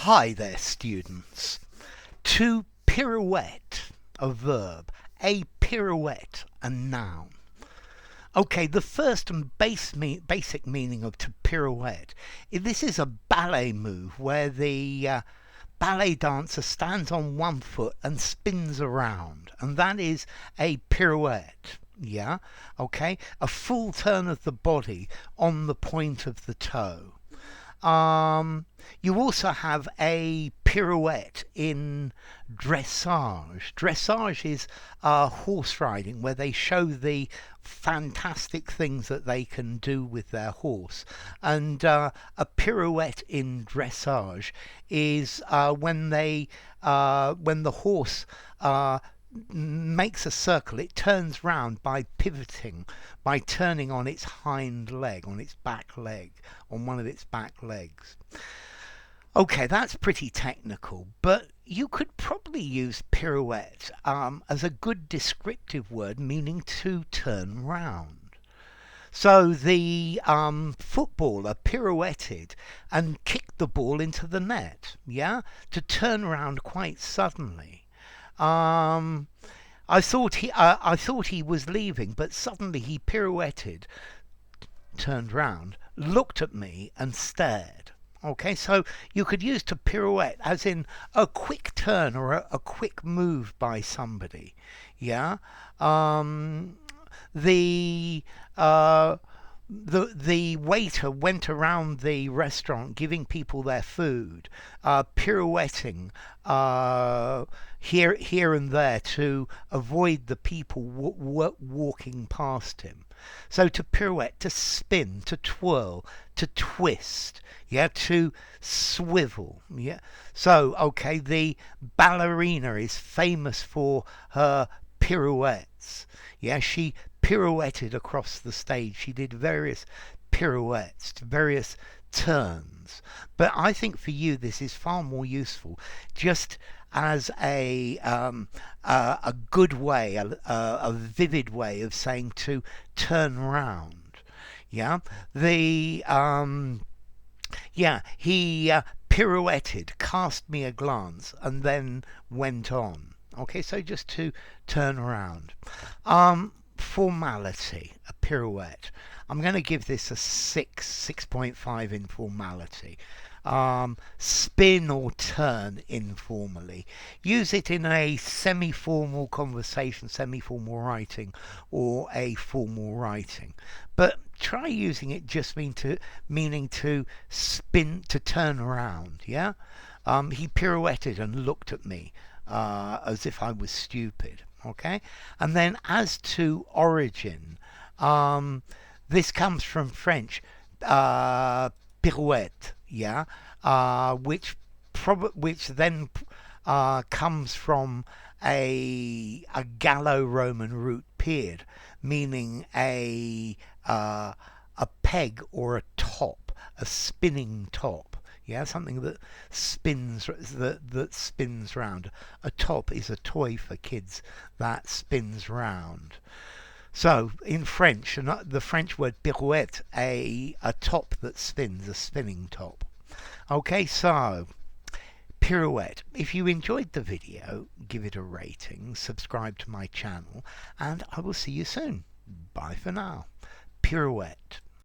Hi there, students. To pirouette, a verb. A pirouette, a noun. Okay, the first and basic meaning of to pirouette. This is a ballet move where the ballet dancer stands on one foot and spins around, and that is a pirouette. Yeah, okay, a full turn of the body on the point of the toe. Um, you also have a pirouette in dressage. Dressage is horse riding, where they show the fantastic things that they can do with their horse. And a pirouette in dressage is when the horse makes a circle, it turns round by pivoting, by turning on its hind leg, on its back leg, on one of its back legs. Okay, that's pretty technical, but you could probably use pirouette as a good descriptive word meaning to turn round. So the footballer pirouetted and kicked the ball into the net, yeah, to turn around quite suddenly. Um, I thought he was leaving, but suddenly he pirouetted, turned round, looked at me, and stared. Okay, so you could use to pirouette as in a quick turn or a quick move by somebody. Yeah. Um, the uh, the waiter went around the restaurant giving people their food, pirouetting here and there to avoid the people walking past him. So to pirouette, to spin, to twirl, to twist, yeah, to swivel, yeah. So okay, the ballerina is famous for her pirouettes. Yeah, she pirouetted across the stage. She did various pirouettes, various turns. But I think for you this is far more useful, just as a good way, a vivid way of saying to turn round. Yeah, the yeah, he pirouetted, cast me a glance, and then went on. Okay, so just to turn around. Formality, a pirouette. I'm going to give this a 6.5 in formality. Spin or turn informally. Use it in a semi-formal conversation, semi-formal writing, or a formal writing. But try using it just meaning to spin, to turn around. Yeah. He pirouetted and looked at me as if I was stupid. Okay, and then as to origin, this comes from French, pirouette, yeah, which then comes from a Gallo-Roman root pied, meaning a peg or a top, a spinning top. Yeah, something that spins round. A top is a toy for kids that spins round. So in French, the French word pirouette, a top that spins, a spinning top. Okay, so pirouette. If you enjoyed the video, give it a rating, subscribe to my channel, and I will see you soon. Bye for now. Pirouette.